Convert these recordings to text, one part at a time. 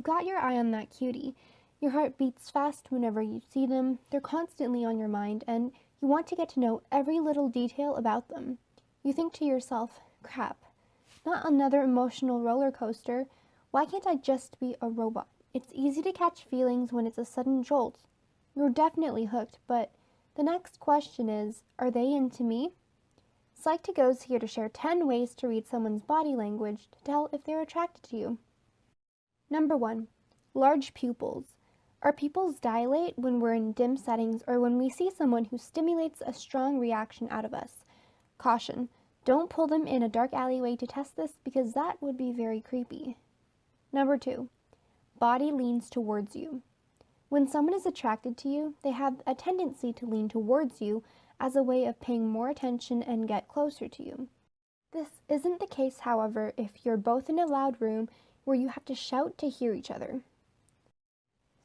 You've got your eye on that cutie. Your heart beats fast whenever you see them, they're constantly on your mind, and you want to get to know every little detail about them. You think to yourself, crap, not another emotional roller coaster. Why can't I just be a robot? It's easy to catch feelings when it's a sudden jolt. You're definitely hooked, but the next question is, are they into me? Psych2Go's here to share 10 ways to read someone's body language to tell if they're attracted to you. Number 1. Large pupils. Our pupils dilate when we're in dim settings or when we see someone who stimulates a strong reaction out of us. Caution, don't pull them in a dark alleyway to test this because that would be very creepy. Number 2. Body leans towards you. When someone is attracted to you, they have a tendency to lean towards you as a way of paying more attention and get closer to you. This isn't the case, however, if you're both in a loud room where you have to shout to hear each other.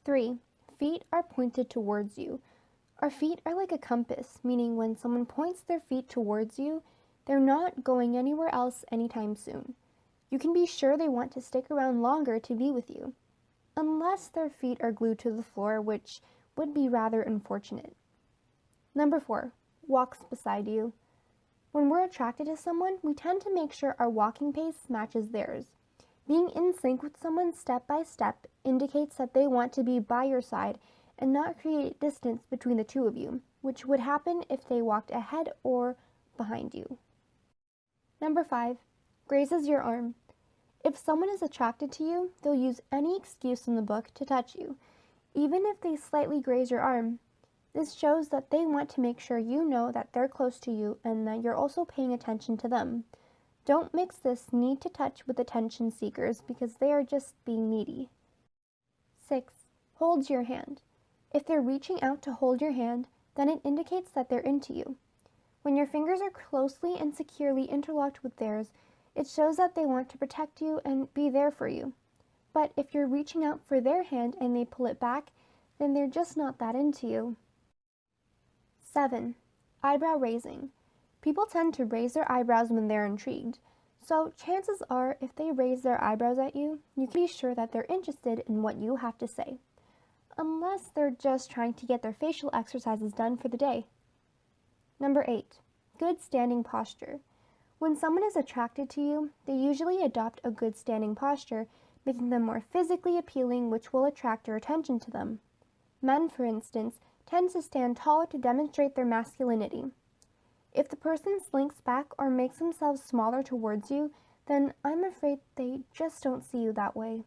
3. Feet are pointed towards you. Our feet are like a compass, meaning when someone points their feet towards you, they're not going anywhere else anytime soon. You can be sure they want to stick around longer to be with you, unless their feet are glued to the floor, which would be rather unfortunate. Number 4. Walks beside you. When we're attracted to someone, we tend to make sure our walking pace matches theirs. Being in sync with someone step by step indicates that they want to be by your side and not create distance between the two of you, which would happen if they walked ahead or behind you. Number 5. Grazes your arm. If someone is attracted to you, they'll use any excuse in the book to touch you, even if they slightly graze your arm. This shows that they want to make sure you know that they're close to you and that you're also paying attention to them. Don't mix this need to touch with attention seekers because they are just being needy. 6. Holds your hand. If they're reaching out to hold your hand, then it indicates that they're into you. When your fingers are closely and securely interlocked with theirs, it shows that they want to protect you and be there for you. But if you're reaching out for their hand and they pull it back, then they're just not that into you. 7. Eyebrow raising. People tend to raise their eyebrows when they're intrigued, so chances are if they raise their eyebrows at you, you can be sure that they're interested in what you have to say, unless they're just trying to get their facial exercises done for the day. Number 8. Good standing posture. When someone is attracted to you, they usually adopt a good standing posture, making them more physically appealing, which will attract your attention to them. Men, for instance, tend to stand taller to demonstrate their masculinity. If the person slinks back or makes themselves smaller towards you, then I'm afraid they just don't see you that way.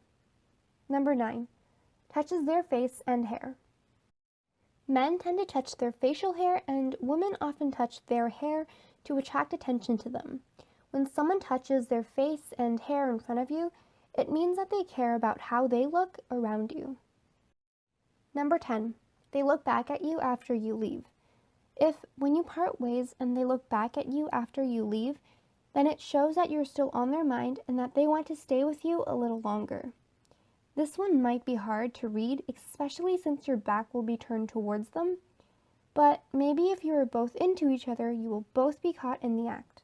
Number 9. Touches their face and hair. Men tend to touch their facial hair, and women often touch their hair to attract attention to them. When someone touches their face and hair in front of you, it means that they care about how they look around you. Number 10. They look back at you after you leave. If, when you part ways and they look back at you after you leave, then it shows that you're still on their mind and that they want to stay with you a little longer. This one might be hard to read, especially since your back will be turned towards them, but maybe if you are both into each other, you will both be caught in the act.